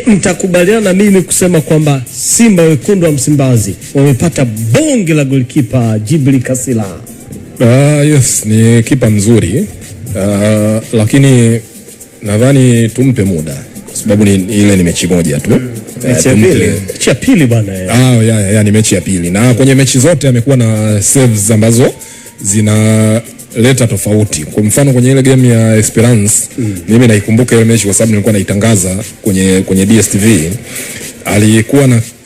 Mtakubaliana na mimi kusema kwamba Simba wekundu wa Msimbazi wamepata bonge la golikipa Djibril Kasila. Yes, ni kipa mzuri. Lakini nadhani tumpe muda kwa sababu ile ni mechi moja tu. Mechi ya pili bwana. Ni mechi ya pili. Na kwenye mechi zote amekuwa na saves ambazo zinaleta tofauti. Kwa mfano kwenye ile game ya Esperance, mimi naikumbuka ile mechi kwa sababu nilikuwa naitangaza kwenye DStv.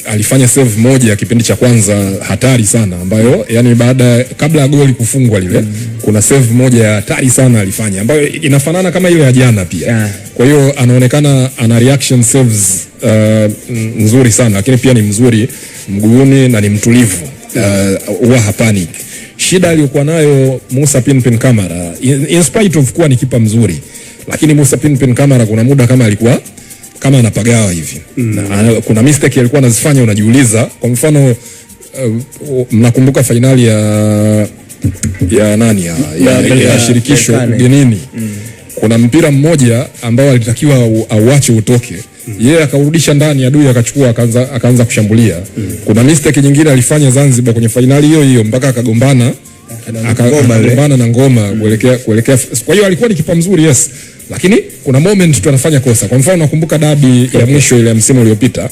Alifanya save moja kipindi cha kwanza hatari sana, ambayo yani kabla ya goli kufungwa lile kuna save moja hatari sana alifanya, ambayo inafanana kama ile ya jana pia. Kwa hiyo anaonekana ana reaction saves nzuri sana, lakini pia ni mzuri mguuni na ni mtulivu, huwa hapanic. Shida aliyokuwa nayo Musa Pinpin Kamara, in spite of kuwa ni kipa mzuri, lakini Musa Pinpin Kamara kuna muda kama alikuwa kama anapagawa hivi. Kuna mistake alikuwa anazifanya unajiuliza. Kwa mfano mnakumbuka finali ya nani ya shirikisho ugenini, kuna mpira mmoja ambao alitakiwa auache utoke, yeye akarudisha ndani, adui akachukua akaanza kushambulia. Kuna mistake nyingine alifanya Zanzibar kwenye finali hiyo mpaka akagombana na Ngoma kuelekea. Kwa hiyo alikuwa ni kipa mzuri, yes, lakini kuna moment tu anafanya kosa. Kwa mfano nakumbuka dabi ya mwisho ile ya msimu uliopita,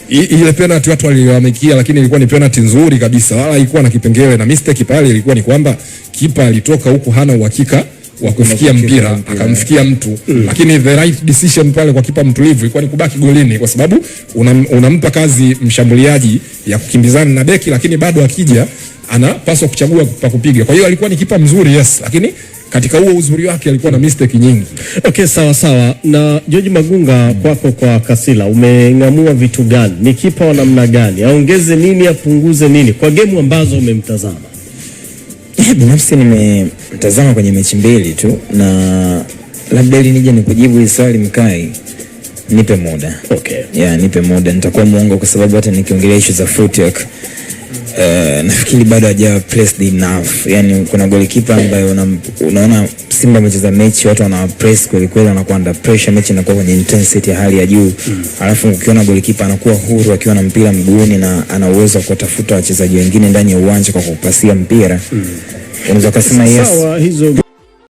ile penalty watu waliwamekia, lakini ilikuwa ni penalty nzuri kabisa, wala haikuwa na kipengele. Na mistake pale ilikuwa ni kwamba kipa alitoka huko hana uhakika wa kufikia mpira, akamfikia mtu. Lakini the right decision pale kwa kipa mtulivu ilikuwa ni kubaki golini, kwa sababu unampa kazi mshambuliaji ya kukimbizana na beki, lakini bado akija anapaswa kuchagua pa kupiga. Kwa hiyo alikuwa ni kipa mzuri, yes, lakini katika huo uzuri wake alikuwa na mistake nyingi. Okay, sawa. Na George Magunga, kwako kwa Kasila, umeng'amua vitu gani? Ni kipa wa namna gani? Aongeze nini, apunguze nini kwa game ambazo umemtazama? Binafsi nimemtazama kwenye mechi mbili tu, na labda ili nije nikujibu hili swali Mkai, nipe muda. Okay. Nipe muda, nitakuwa muongo kwa sababu hata nikiongelea issue za footwork nafikiri bado hajawa pressed enough. Yani kuna goalkeeper ambaye unaona Simba amecheza mechi, watu wana press kweli kweli, wanakuwa under pressure, mechi inakuwa kwenye intensity ya hali ya juu. Alafu ukiona goalkeeper anakuwa huru akiwa na mpira mguuni na ana uwezo wa kutafuta wachezaji wengine ndani ya uwanja kwa kupasia mpira, unaweza kusema yes. Sawa, hizo